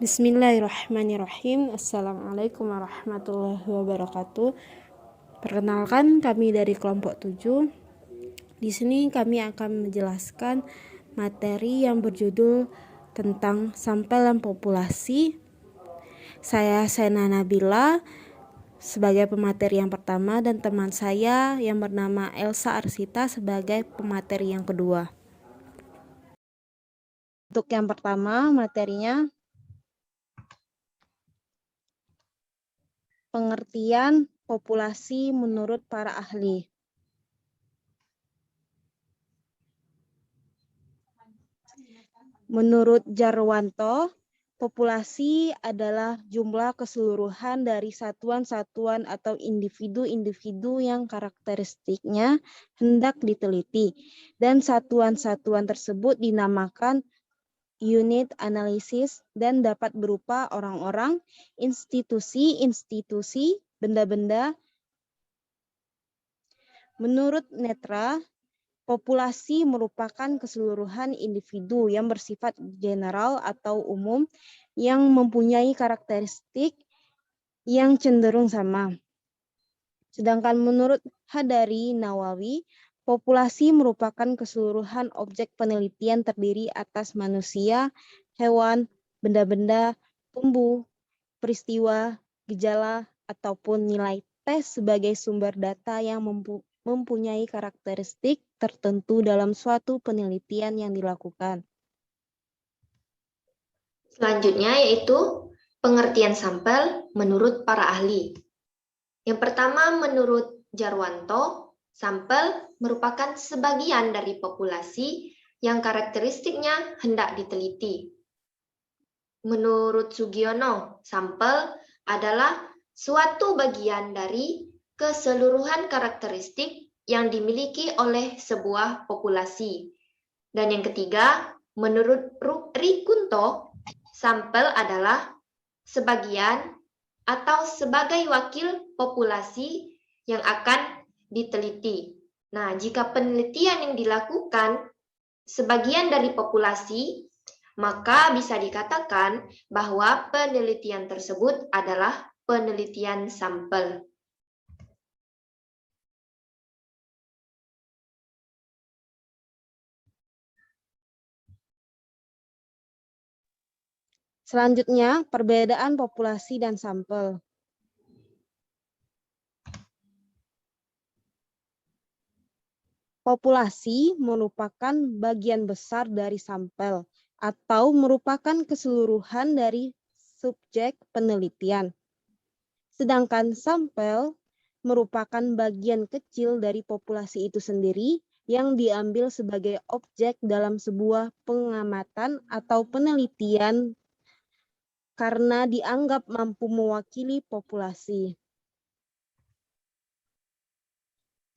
Bismillahirrahmanirrahim. Assalamualaikum warahmatullahi wabarakatuh. Perkenalkan, kami dari kelompok 7. Di sini kami akan menjelaskan materi yang berjudul tentang sampel dan populasi. Saya Sena Nabila sebagai pemateri yang pertama dan teman saya yang bernama Elsa Arsita sebagai pemateri yang kedua. Untuk yang pertama, materinya pengertian populasi menurut para ahli. Menurut Jarwanto, populasi adalah jumlah keseluruhan dari satuan-satuan atau individu-individu yang karakteristiknya hendak diteliti, dan satuan-satuan tersebut dinamakan unit analisis dan dapat berupa orang-orang, institusi-institusi, benda-benda. Menurut Netra, populasi merupakan keseluruhan individu yang bersifat general atau umum yang mempunyai karakteristik yang cenderung sama. Sedangkan menurut Hadari Nawawi, populasi merupakan keseluruhan objek penelitian terdiri atas manusia, hewan, benda-benda, tumbuh, peristiwa, gejala, ataupun nilai tes sebagai sumber data yang mempunyai karakteristik tertentu dalam suatu penelitian yang dilakukan. Selanjutnya yaitu pengertian sampel menurut para ahli. Yang pertama, menurut Jarwanto, sampel merupakan sebagian dari populasi yang karakteristiknya hendak diteliti. Menurut Sugiono, sampel adalah suatu bagian dari keseluruhan karakteristik yang dimiliki oleh sebuah populasi. Dan yang ketiga, menurut Rikunto, sampel adalah sebagian atau sebagai wakil populasi yang akan diteliti. Nah, jika penelitian yang dilakukan sebagian dari populasi, maka bisa dikatakan bahwa penelitian tersebut adalah penelitian sampel. Selanjutnya, perbedaan populasi dan sampel. Populasi merupakan bagian besar dari sampel atau merupakan keseluruhan dari subjek penelitian. Sedangkan sampel merupakan bagian kecil dari populasi itu sendiri yang diambil sebagai objek dalam sebuah pengamatan atau penelitian karena dianggap mampu mewakili populasi.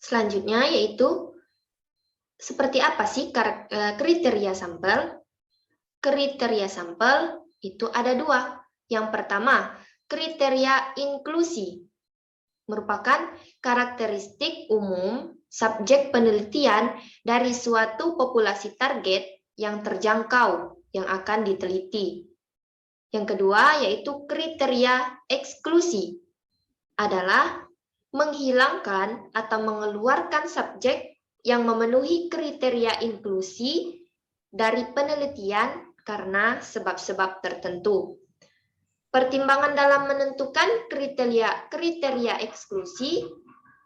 Selanjutnya yaitu seperti apa sih kriteria sampel? Kriteria sampel itu ada dua. Yang pertama, kriteria inklusi merupakan karakteristik umum subjek penelitian dari suatu populasi target yang terjangkau yang akan diteliti. Yang kedua yaitu kriteria eksklusi adalah menghilangkan atau mengeluarkan subjek yang memenuhi kriteria inklusi dari penelitian karena sebab-sebab tertentu. Pertimbangan dalam menentukan kriteria eksklusi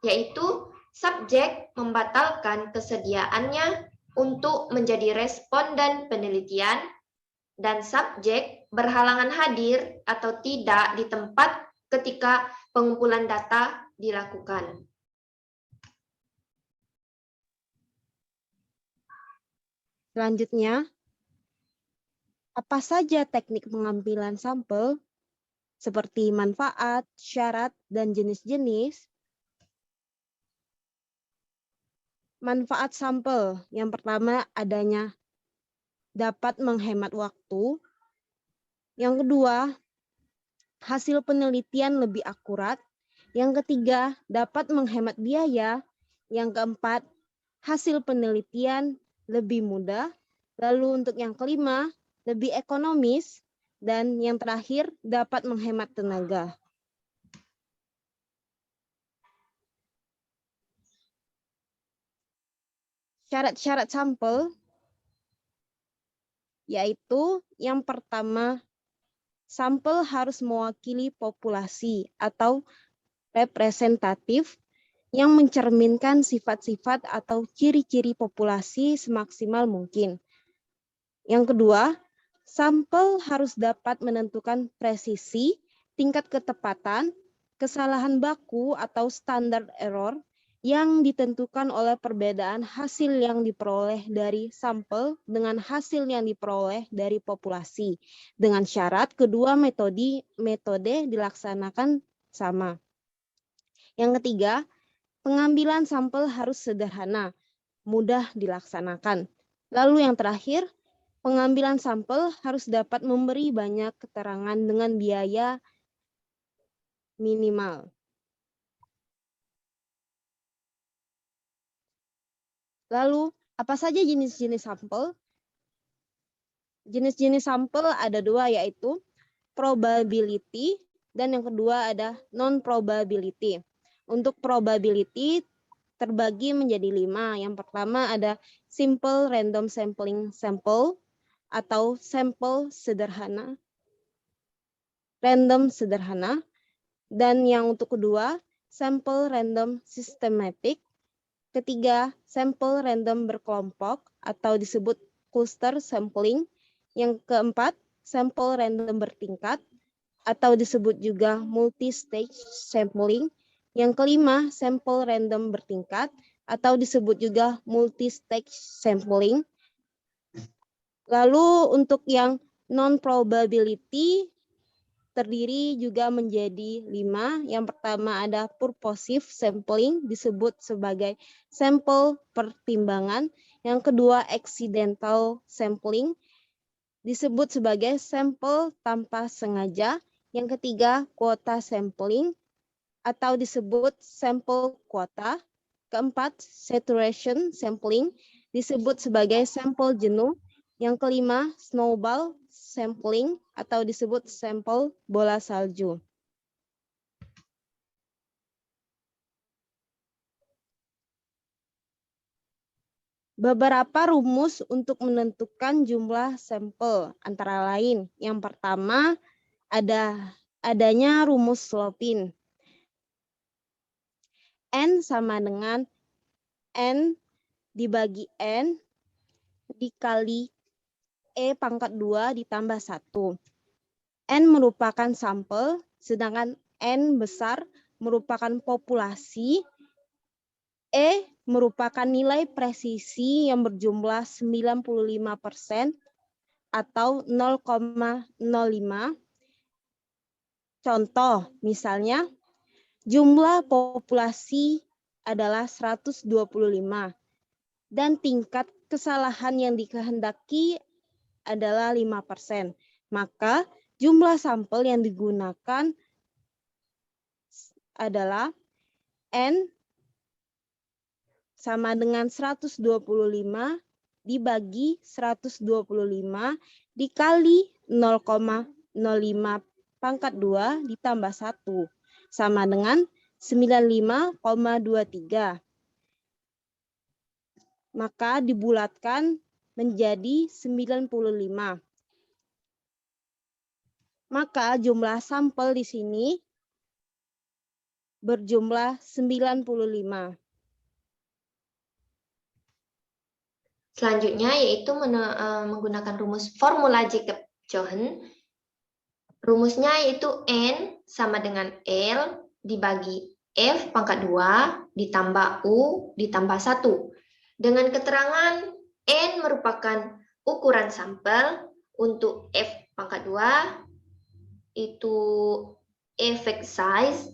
yaitu subjek membatalkan kesediaannya untuk menjadi responden penelitian dan subjek berhalangan hadir atau tidak di tempat ketika pengumpulan data dilakukan. Selanjutnya, apa saja teknik pengambilan sampel seperti manfaat, syarat, dan jenis-jenis? Manfaat sampel yang pertama adanya dapat menghemat waktu. Yang kedua, hasil penelitian lebih akurat. Yang ketiga, dapat menghemat biaya. Yang keempat, hasil penelitian lebih mudah. Lalu untuk yang kelima, lebih ekonomis. Dan yang terakhir, dapat menghemat tenaga. Syarat-syarat sampel yaitu yang pertama, sampel harus mewakili populasi atau representatif yang mencerminkan sifat-sifat atau ciri-ciri populasi semaksimal mungkin. Yang kedua, sampel harus dapat menentukan presisi, tingkat ketepatan, kesalahan baku atau standar error yang ditentukan oleh perbedaan hasil yang diperoleh dari sampel dengan hasil yang diperoleh dari populasi. Dengan syarat kedua metode dilaksanakan sama. Yang ketiga, pengambilan sampel harus sederhana, mudah dilaksanakan. Lalu yang terakhir, pengambilan sampel harus dapat memberi banyak keterangan dengan biaya minimal. Lalu, apa saja jenis-jenis sampel? Jenis-jenis sampel ada dua, yaitu probability dan yang kedua ada non-probability. Untuk probability terbagi menjadi 5. Yang pertama ada simple random sampling sample atau sampel sederhana, random sederhana. Dan yang untuk kedua, sampel random systematic. Ketiga, sampel random berkelompok atau disebut cluster sampling. Yang keempat, sampel random bertingkat atau disebut juga multi-stage sampling. Yang kelima, sampel random bertingkat atau disebut juga multi-stage sampling. Lalu untuk yang non-probability terdiri juga menjadi 5. Yang pertama ada purposive sampling, disebut sebagai sampel pertimbangan. Yang kedua accidental sampling, disebut sebagai sampel tanpa sengaja. Yang ketiga quota sampling atau disebut sampel kuota. Keempat saturation sampling, disebut sebagai sampel jenuh. Yang kelima snowball sampling atau disebut sampel bola salju. Beberapa rumus untuk menentukan jumlah sampel antara lain. Yang pertama adanya rumus Slopin. N sama dengan N dibagi N dikali E pangkat 2 ditambah 1. N merupakan sampel, sedangkan N besar merupakan populasi. E merupakan nilai presisi yang berjumlah 95% atau 0,05. Contoh, misalnya, jumlah populasi adalah 125 dan tingkat kesalahan yang dikehendaki adalah 5%. Maka jumlah sampel yang digunakan adalah N sama dengan 125 dibagi 125 dikali 0,05 pangkat 2 ditambah 1 sama dengan 95,23. Maka dibulatkan menjadi 95. Maka jumlah sampel di sini berjumlah 95. Selanjutnya yaitu menggunakan rumus formula Jacob-Cohen. Rumusnya yaitu N sama dengan L dibagi F pangkat 2 ditambah U ditambah 1. Dengan keterangan N merupakan ukuran sampel, untuk F pangkat 2 itu effect size,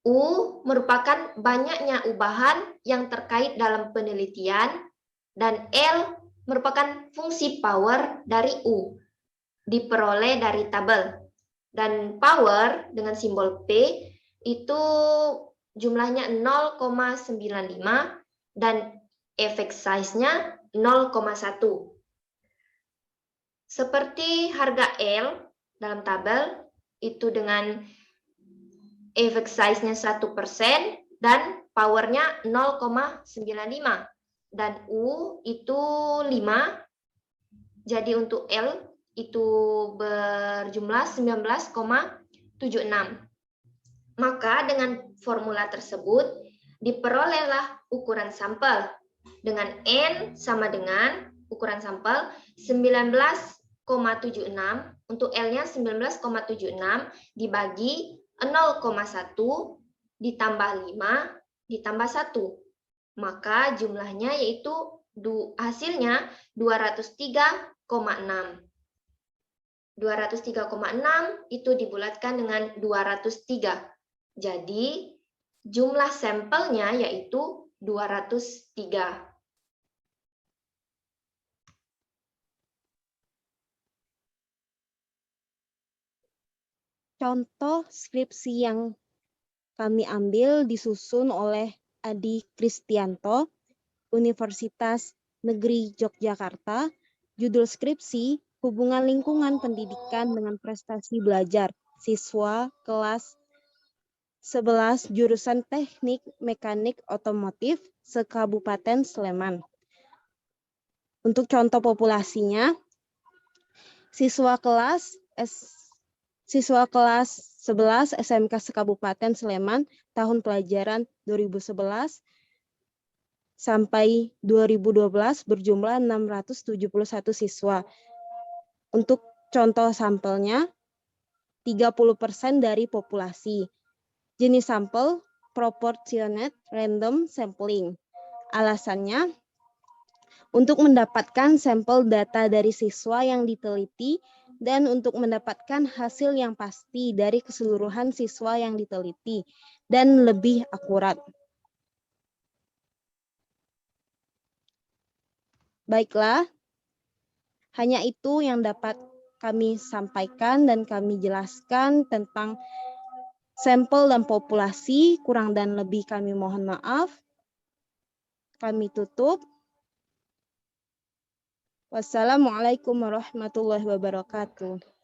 U merupakan banyaknya ubahan yang terkait dalam penelitian, dan L merupakan fungsi power dari U, diperoleh dari tabel. Dan power dengan simbol P itu jumlahnya 0,95 dan effect size-nya 0,1. Seperti harga L dalam tabel itu dengan effect size-nya 1% dan power-nya 0,95 dan U itu 5. Jadi untuk L itu berjumlah 19,76. Maka dengan formula tersebut diperolehlah ukuran sampel dengan N sama dengan ukuran sampel 19,76, untuk L-nya 19,76 dibagi 0,1 ditambah 5 ditambah 1. Maka jumlahnya yaitu hasilnya 203,6. 203,6 itu dibulatkan dengan 203. Jadi jumlah sampelnya yaitu 203. Contoh skripsi yang kami ambil disusun oleh Adi Kristianto, Universitas Negeri Yogyakarta. Judul skripsi, Hubungan Lingkungan Pendidikan dengan Prestasi Belajar Siswa Kelas 11 Jurusan Teknik Mekanik Otomotif se-Kabupaten Sleman. Untuk contoh populasinya, siswa kelas 11 SMK se-Kabupaten Sleman tahun pelajaran 2011 sampai 2012 berjumlah 671 siswa. Untuk contoh sampelnya, 30% dari populasi. Jenis sampel proportionate random sampling. Alasannya, untuk mendapatkan sampel data dari siswa yang diteliti dan untuk mendapatkan hasil yang pasti dari keseluruhan siswa yang diteliti dan lebih akurat. Baiklah, hanya itu yang dapat kami sampaikan dan kami jelaskan tentang sampel dan populasi. Kurang dan lebih kami mohon maaf. Kami tutup. Wassalamualaikum warahmatullahi wabarakatuh.